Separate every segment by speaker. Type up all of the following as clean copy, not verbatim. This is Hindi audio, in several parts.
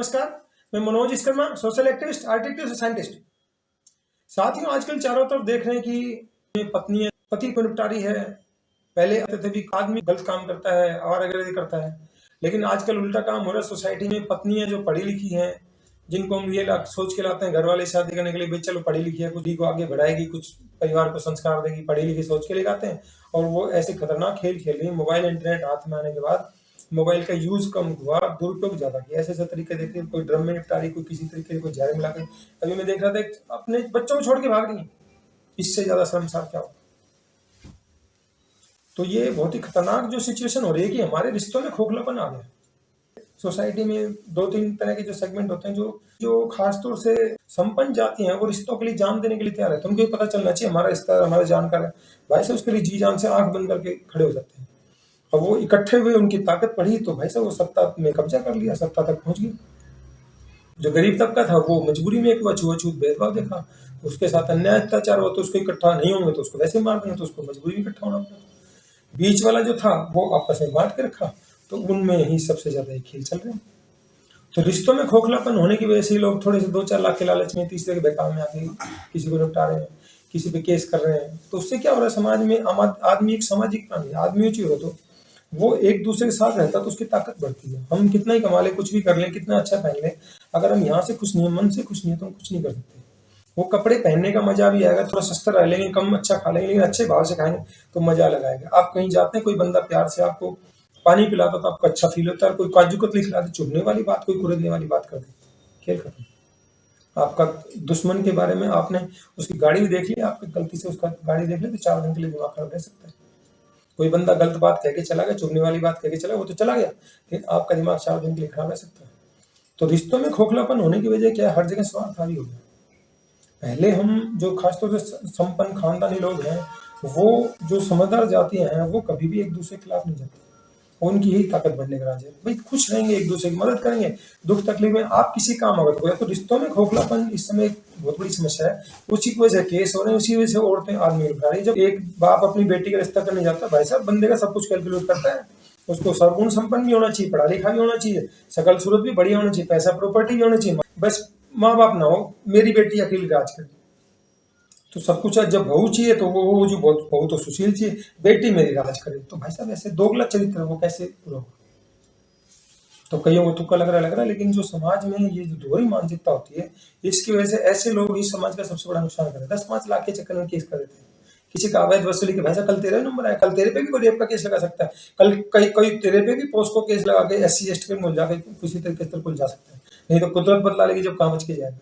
Speaker 1: नमस्कार, मैं Manoj Vishwakarma, social activist, artist, scientist. साथियों, आजकल चारों तरफ देख रहे हैं कि पत्नी पति को निपटा रही है। पहले आते थे भी आदमी गलत काम करता है, आवारागर्दी करता है, लेकिन आजकल उल्टा काम हो रहा है। सोसाइटी में पत्नियां जो पढ़ी लिखी हैं, जिनको हम ये सोच के लाते हैं घर वाले शादी करने के लिए, भाई चलो पढ़ी लिखी है, कुछ को आगे बढ़ाएगी, कुछ परिवार को संस्कार देगी, पढ़ी लिखी सोच के लेके आते हैं, और वो ऐसे खतरनाक खेल खेल रही है। मोबाइल इंटरनेट हाथ में आने के बाद मोबाइल का यूज कम हुआ, दुरुपयोग ज्यादा किया। ऐसे ऐसे तरीके देखिए, कोई ड्रम में निपटा रही, कोई किसी तरीके से, कोई जहर मिला के। अभी मैं देख रहा था अपने बच्चों को छोड़ के भाग रही है। इससे ज्यादा शर्मसार क्या हो। तो ये बहुत ही खतरनाक जो सिचुएशन हो रही है कि हमारे रिश्तों में खोखलापन आ गया। सोसाइटी में दो तीन तरह के जो सेगमेंट होते हैं, जो खासतौर से संपन्न जाति हैं, वो रिश्तों के लिए जान देने के लिए तैयार है। तो उनको पता चलना चाहिए हमारा रिश्ता हमारा जानकार है, भाई साहब उसके लिए जी जान से आंख बंद करके खड़े हो जाते हैं। अब वो इकट्ठे हुए, उनकी ताकत बढ़ी, तो भाई साहब वो सत्ता में कब्जा कर लिया, सत्ता तक पहुंच गई। जो गरीब तबका था वो मजबूरी में एक अछूत भेदभाव देखा, उसके साथ अन्याय अत्याचार हुआ, तो उसको इकट्ठा नहीं होंगे तो उसको वैसे मार देंगे, तो उसको मजबूरी में इकट्ठा होना पड़ा। बीच वाला जो था वो आपस में बांट के रखा, तो उनमें ही सबसे ज्यादा ये खेल चल रहे हैं। तो रिश्तों में खोखलापन होने की वजह से लोग थोड़े से 2-4 लाख के लालच में तीसरे के बहकावे में आके किसी को निपटा रहे हैं, किसी पे केस कर रहे हैं। तो उससे क्या हो रहा है, समाज में आदमी एक सामाजिक प्राणी, आदमी चाहिए हो तो वो एक दूसरे के साथ रहता तो उसकी ताकत बढ़ती है। हम कितना ही कमा ले, कुछ भी कर ले, कितना अच्छा पहन ले, अगर हम यहाँ से खुश नहीं है, मन से खुश नहीं है, तो हम कुछ नहीं कर सकते। वो कपड़े पहनने का मजा भी आएगा, थोड़ा सस्ता रह लेंगे, कम अच्छा खा लेंगे, लेकिन अच्छे भाव से खाएंगे तो मजा लगाएगा। आप कहीं जाते हैं, कोई बंदा प्यार से आपको पानी पिलाता तो आपको अच्छा फील होता है, कोई काजू कतली खिलाते, चुभने वाली बात, कोई कुरेदने वाली बात कर दे, खेल खत्म। आपका दुश्मन के बारे में आपने उसकी गाड़ी भी देख ली, आपकी गलती से उसका गाड़ी देख ली, तो 4 दिन के लिए दिमाग खराब रह सकता है। कोई बंदा गलत बात कह के चला गया, चुभने वाली बात कह के चला, वो तो चला गया, लेकिन आपका दिमाग 4 दिन के लिए खराब रह सकता है। तो रिश्तों में खोखलापन होने की वजह क्या है, हर जगह स्वार्थ हावी हो गया। पहले हम जो खासतौर से संपन्न खानदानी लोग हैं, वो जो समझदार जातियां हैं, वो कभी भी एक दूसरे के खिलाफ नहीं जाती। उनकी यही ताकत बनने का राज है, भाई खुश रहेंगे, एक दूसरे की मदद करेंगे, दुख तकलीफ में आप किसी काम अगर कोई। तो रिश्तों में खोखलापन इस समय एक बहुत बड़ी समस्या है। उसी की वजह से केस हो रहे हैं, उसी वजह से औरतें आदमी उठा रही है। जब एक बाप अपनी बेटी का रिश्ता करने जाता है, भाई साहब बंदे का सब कुछ कैलकुलेट करता है। उसको सर्वगुण संपन्न भी होना चाहिए, पढ़ा लिखा भी होना चाहिए, सकल सूरत भी बढ़िया होना चाहिए, पैसा प्रॉपर्टी भी होना चाहिए। बस माँ बाप ना हो, मेरी बेटी अकेली राज करे, तो सब कुछ है। जब बहू चाहिए तो वो जो बहू तो सुशील चाहिए, बेटी मेरी राज करे, तो भाई साहब ऐसे दोगला चरित्र वो कैसे पूरा होगा। तो कईयों को तुक्का लग रहा है, लेकिन जो समाज में ये जो दोहरी मानसिकता होती है, इसकी वजह से ऐसे लोग ही समाज का सबसे बड़ा नुकसान कर रहे हैं। 10-5 लाख के चक्कर में केस कर देते हैं। किसी का अवैध वसूली के, भाई साहब कल तेरा नंबर आया, कल तेरे पे भी कोई रेप का केस लगा सकता है, कल कोई तेरे पे भी पोस्को केस लगा के SC ST पे मुलझा के किसी तरीके से कुल जा सकता है। नहीं तो कुदरत बदला लेगी जब काम बच के जाएगा।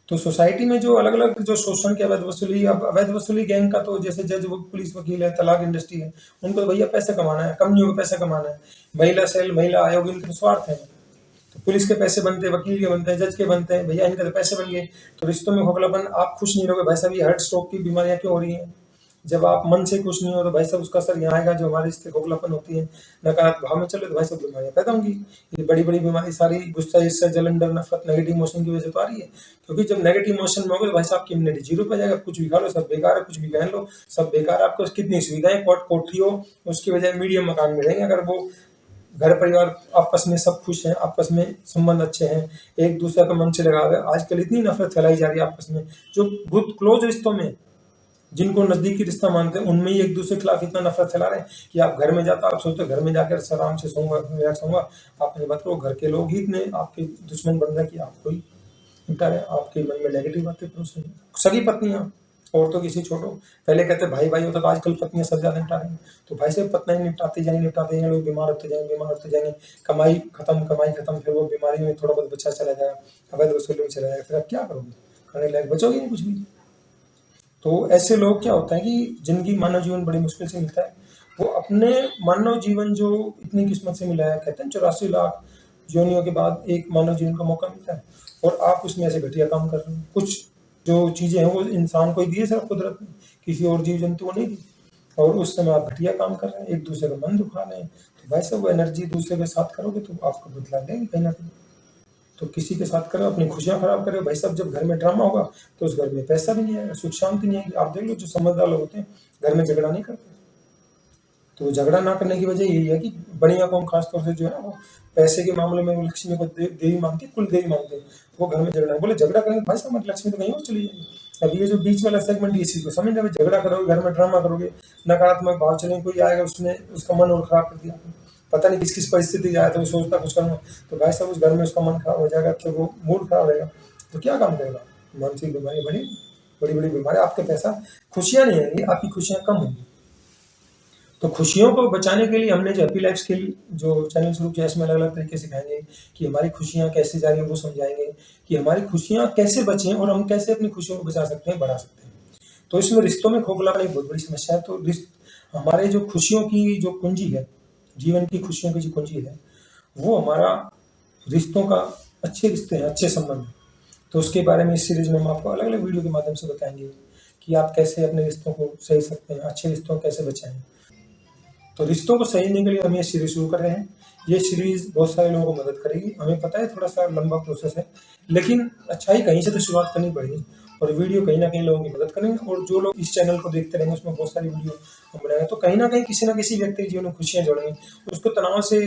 Speaker 1: तो सोसाइटी में जो अलग अलग जो शोषण के अवैध वसूली गैंग का, तो जैसे जज, पुलिस, वकील है, तलाक इंडस्ट्री है, उनको तो भैया पैसा कमाना है, कंपनियों को पैसा कमाना है। महिला सेल, महिला आयोग, इनके स्वार्थ है। तो पुलिस के पैसे बनते हैं, वकील के बनते हैं, जज के बनते हैं, भैया इनके तो पैसे बन गए। तो रिश्तों में खोखलापन, आप खुश नहीं रहोगे, भाई साहब ये हार्ट स्ट्रोक की बीमारियां क्यों हो रही हैं। जब आप मन से खुश नहीं हो तो भाई साहब उसका असर यहाँ आएगा। जो हमारे रिश्ते खोखलापन होती है, नकारात्मक भाव में चले, तो भाई साहब बीमारियां पैदा होंगी। ये बड़ी बड़ी बीमारी सारी गुस्सा, ईर्ष्या, जलन, डर, नफरत, नेगेटिव इमोशन की वजह से तो आ रही है। क्योंकि जब नेगेटिव इमोशन में होगे तो भाई साहब की इम्यूनिटी 0 पे जाएगा। कुछ भी खा लो सब बेकार है, कुछ भी पहन लो सब बेकार है। आपको कितनी सुविधाएं, कोठी हो, उसकी बजाय मीडियम मकान में रहेंगे। अगर वो घर परिवार आपस में सब खुश हैं, आपस में संबंध अच्छे हैं, एक दूसरे का मन से लगा हुआ है। आजकल इतनी नफरत फैलाई जा रही है आपस में, जो बहुत क्लोज रिश्तों में, जिनको नजदीकी रिश्ता मानते हैं, उनमें ही एक दूसरे के खिलाफ इतना नफरत फैला रहे हैं कि आप घर में जाता, आप सोचते घर में जाकर आराम से सोऊंगा, रिलैक्स होऊंगा। आप ये बात करो, घर के लोग ही इतने आपके दुश्मन बन रहे हैं कि आपको ही निपटा रहे हैं, आपके मन में नेगेटिव बातें परोस रही हैं। सगी पत्नियां, औरतों किसी छोड़ो, पहले कहते भाई भाई होता था, आजकल पत्नियां सब ज्यादा निपटा रही हैं। तो भाई से पत्नियां निपटाते जाएंगे, लोग बीमार होते जाएंगे, कमाई खत्म, फिर वो बीमारी में थोड़ा बहुत बच्चा चला जाएगा, अवैध वसूली में चला जाएगा, फिर आप क्या करोगे, खाने लायक बचोगे नहीं कुछ भी। तो ऐसे लोग क्या होता है कि जिनकी मानव जीवन बड़ी मुश्किल से मिलता है, वो अपने मानव जीवन जो इतनी किस्मत से मिला है, कहते हैं 84 लाख योनियों के बाद एक मानव जीवन का मौका मिलता है, और आप उसमें ऐसे घटिया काम कर रहे हैं। कुछ जो चीजें हैं वो इंसान को ही दी है सिर्फ कुदरत ने, किसी और जीव जंतु को नहीं दी, और उस समय आप घटिया काम कर रहे हैं, एक दूसरे का मन दुखा रहे हैं। तो भाई साहब वो एनर्जी दूसरे के साथ करोगे तो आपको बदला देंगे कहीं ना कहीं। तो किसी के साथ करो, अपनी खुशियां खराब करो भाई साहब। जब घर में ड्रामा होगा तो उस घर में पैसा भी नहीं आएगा, सुख शांति नहीं आएगी। आप देख लो जो समझदार लोग होते हैं घर में झगड़ा नहीं करते, तो झगड़ा ना करने की वजह यही है कि बनिया कौम खासतौर से जो है ना वो पैसे के मामले में वो लक्ष्मी को देवी मानती है, कुल देवी मानते हैं। तो वो घर में झगड़ा बोले झगड़ा करेंगे भाई साहब हमारी लक्ष्मी तो कहीं और चली जाएगी। अब ये जो बीच वाला सेगमेंट ये चीज को समझ रहे हो, झगड़ा करोगे घर में ड्रामा करोगे, नकारात्मक भाव चलेंगे, कोई आएगा उसने उसका मन और खराब कर दिया, पता नहीं किस किस परिस्थिति आया था वो सोचता कुछ करूँगा, तो भाई साहब उस घर में उसका मन खराब हो जाएगा, तो वो मूड खराब रहेगा, तो क्या काम करेगा। मानसिक बीमारी बड़ी बड़ी बड़ी बीमारी, आपके पैसा खुशियाँ नहीं आएंगी, आपकी खुशियाँ कम होंगी। तो खुशियों को बचाने के लिए हमने जो हैप्पी लाइफ स्किल जो चैनल शुरू किया इसमें अलग अलग तरीके सिखाएंगे कि हमारी खुशियाँ कैसे जारी वो समझाएंगे कि हमारी खुशियाँ कैसे बचें और हम कैसे अपनी खुशियों को बचा सकते हैं, बढ़ा सकते हैं। तो इसमें रिश्तों में खोखलापन एक बहुत बड़ी समस्या है। तो हमारे जो खुशियों की जो कुंजी है, जीवन की खुशियों की जो कुंजी है, वो हमारा रिश्तों का अच्छे रिश्ते हैं, अच्छे संबंध हैं। तो उसके बारे में इस सीरीज में हम आपको अलग अलग वीडियो के माध्यम से बताएंगे कि आप कैसे अपने रिश्तों को सही सकते हैं, अच्छे रिश्तों को कैसे बचाएं। तो रिश्तों को सहेजने के लिए हम ये सीरीज शुरू कर रहे हैं। ये सीरीज बहुत सारे लोगों को मदद करेगी। हमें पता है थोड़ा सा लंबा प्रोसेस है, लेकिन अच्छाई कहीं से तो शुरुआत करनी पड़ेगी और वीडियो कहीं ना कहीं लोगों की मदद करेंगे। और जो लोग इस चैनल को देखते रहेंगे उसमें बहुत सारी वीडियो हम बनाएंगे, तो कहीं ना कहीं किसी ना किसी व्यक्ति के जीवन में खुशियाँ जोड़ेंगे, उसको तनाव से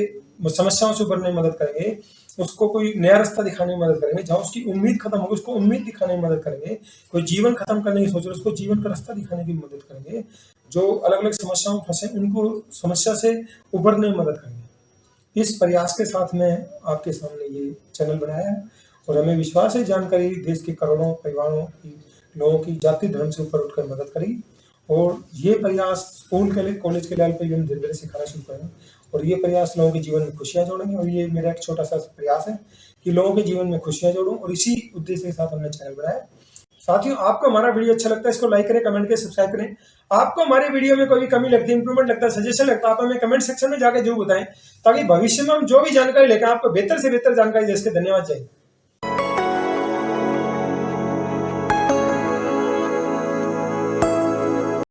Speaker 1: समस्याओं से उभरने में मदद करेंगे, उसको कोई नया रास्ता दिखाने में मदद करेंगे, जहाँ उसकी उम्मीद खत्म होगी उसको उम्मीद दिखाने में मदद करेंगे, कोई जीवन खत्म करने की सोच रहे उसको जीवन का रास्ता दिखाने की मदद करेंगे, जो अलग अलग समस्याओं में फंसे उनको समस्या से उभरने में मदद करेंगे। इस प्रयास के साथ मैं आपके सामने ये चैनल बनाया है और हमें विश्वास है जानकारी देश के करोड़ों परिवारों की लोगों की जाति धर्म से ऊपर उठकर मदद करेगी। और ये प्रयास स्कूल के लिए कॉलेज के लेवल पर भी हम धीरे धीरे सिखाना शुरू करेंगे और ये प्रयास लोगों के जीवन में खुशियाँ जोड़ेंगे। और ये मेरा एक छोटा सा प्रयास है कि लोगों के जीवन में खुशियाँ जोड़ूं और इसी उद्देश्य के साथ हमने चैनल बनाया। साथियों आपको हमारा वीडियो अच्छा लगता है इसको लाइक करें, कमेंट करें, सब्सक्राइब करें। आपको हमारे वीडियो में कोई भी कमी लगती है, इंप्रूवमेंट लगता है, सजेशन लगता है, आप हमें कमेंट सेक्शन में जाकर जरूर बताएं ताकि भविष्य में हम जो भी जानकारी लेकर आपको बेहतर से बेहतर जानकारी दे सके। धन्यवाद। जय।